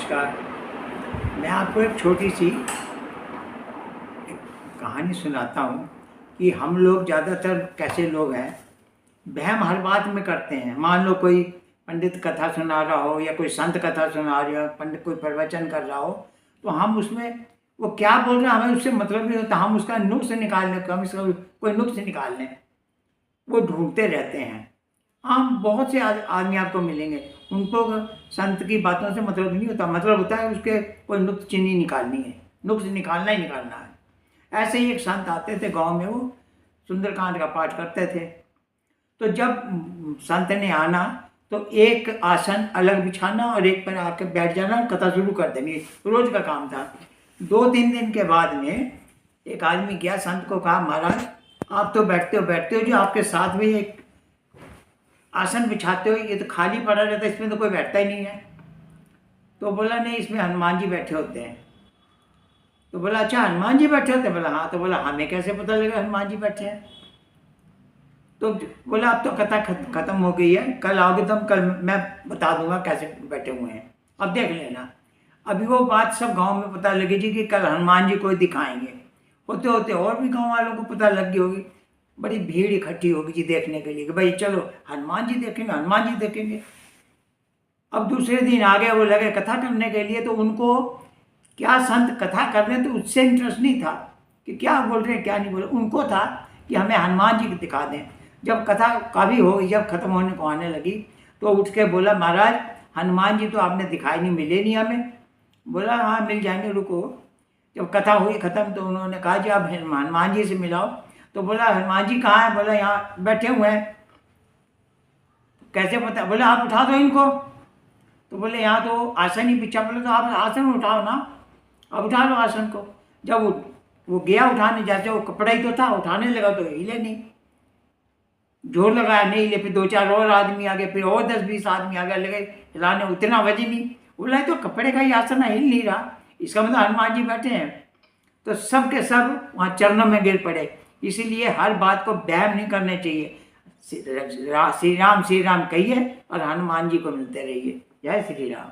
नमस्कार। मैं आपको एक छोटी सी एक कहानी सुनाता हूँ कि हम लोग ज़्यादातर कैसे लोग हैं, वहम हर बात में करते हैं। मान लो कोई पंडित कथा सुना रहा हो या कोई संत कथा सुना रहा हो, पंडित कोई प्रवचन कर रहा हो, तो हम उसमें वो क्या बोल रहे हैं हमें उससे मतलब नहीं होता। हम उसका नुक्स निकालने हम इसका कोई नुक्स निकाल लें, वो ढूंढते रहते हैं। हम बहुत से आदमी आपको मिलेंगे, उनको संत की बातों से मतलब नहीं होता। मतलब होता है उसके कोई नुक्स चीनी निकालनी है, नुक्स निकालना ही निकालना है। ऐसे ही एक संत आते थे गांव में, वो सुंदरकांड का पाठ करते थे। तो जब संत ने आना तो एक आसन अलग बिछाना और एक पर आके बैठ जाना, कथा शुरू कर देनी, रोज का काम था। 2-3 दिन के बाद में एक आदमी गया, संत को कहा, महाराज आप तो बैठते हो, जो आपके साथ में एक आसन बिछाते हो ये तो खाली पड़ा रहता है, इसमें तो कोई बैठता ही नहीं है। तो बोला नहीं, इसमें हनुमान जी बैठे होते हैं। तो बोला अच्छा हनुमान जी बैठे होते हैं? बोला हाँ। तो बोला हमें कैसे पता लगा हनुमान जी बैठे हैं? तो बोला अब तो कथा खत्म हो गई है, कल आओगे तो कल मैं बता दूंगा कैसे बैठे हुए हैं, अब देख लेना। अभी वो बात सब गांव में पता लगी जी कि कल हनुमान जी को दिखाएंगे। होते होते और भी गांव वालों को पता लग गई होगी, बड़ी भीड़ इकट्ठी होगी जी देखने के लिए कि भाई चलो हनुमान जी देखेंगे, हनुमान जी देखेंगे। अब दूसरे दिन आ गए, वो लगे कथा करने के लिए। तो उनको क्या संत कथा कर रहे हैं तो उससे इंटरेस्ट नहीं था कि क्या बोल रहे हैं क्या नहीं बोल रहे, उनको था कि हमें हनुमान जी दिखा दें। जब कथा काफ़ी हो गई, जब खत्म होने को आने लगी, तो उठ के बोला महाराज हनुमान जी तो आपने दिखाई नहीं, मिले नहीं हमें। बोला हाँ मिल जाएंगे, रुको। जब कथा हुई खत्म तो उन्होंने कहा जी आप हनुमान जी से मिलाओ। तो बोला हनुमान जी कहाँ है? बोला यहाँ बैठे हुए हैं। कैसे पता? बोले आप उठा दो इनको। तो बोले यहाँ तो आसन ही बिछा। बोले तो आप आसन उठाओ ना, अब उठा लो आसन को। जब वो गया उठाने, जैसे वो कपड़ा ही तो था, उठाने लगा तो हिले नहीं, जोर लगाया नहीं हिले। फिर 2-4 और आदमी आ गए, फिर और 10-20 आदमी आ गए, लगे हिलाने, उतना वजन नहीं। बोला तो कपड़े का ही आसन हिल नहीं रहा, इसका मतलब हनुमान जी बैठे हैं। तो सब के सब वहाँ चरणों में गिर पड़े। इसीलिए हर बात को वहम नहीं करने चाहिए। श्री राम कहिए और हनुमान जी को मिलते रहिए। जय श्री राम।